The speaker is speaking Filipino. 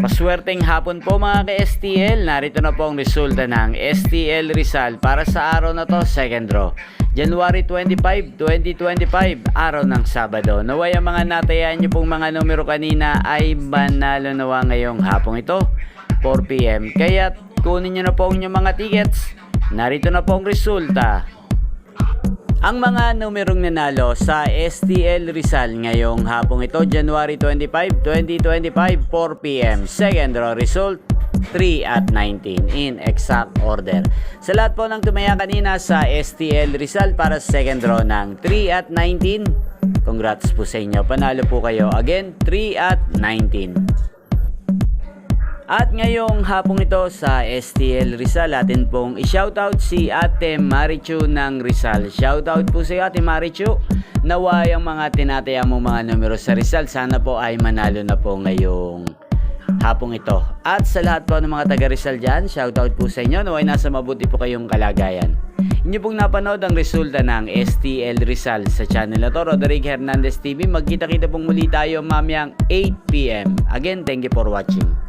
Maswerteng hapon po mga ka-STL. Narito na po ang resulta ng STL Rizal para sa araw na to, second draw. January 25, 2025, araw ng Sabado. Naway ang mga natayaan nyo pong mga numero kanina ay manalo nawa ngayong hapong ito, 4 PM. Kaya kunin nyo na po ang inyong mga tickets. Narito na po ang resulta. Ang mga numerong nanalo sa STL Rizal ngayong hapong ito, January 25, 2025, 4 PM. Second draw result, 3 at 19 in exact order. Sa lahat po ng tumaya kanina sa STL Rizal para sa second draw ng 3 at 19, congrats po sa inyo. Panalo po kayo. Again, 3 at 19. At ngayong hapong ito sa STL Rizal, atin pong i-shoutout si Ate Marichu ng Rizal. Shoutout po sa Ate Marichu. Naway ang mga tinataya mong mga numero sa Rizal, sana po ay manalo na po ngayong hapong ito. At sa lahat po ng mga taga Rizal dyan, shoutout po sa inyo. Naway nasa mabuti po kayong kalagayan. Inyo pong napanood ang resulta ng STL Rizal sa channel na to, Roderick Hernandez TV. Magkita-kita pong muli tayo mamayang 8 PM. Again, thank you for watching.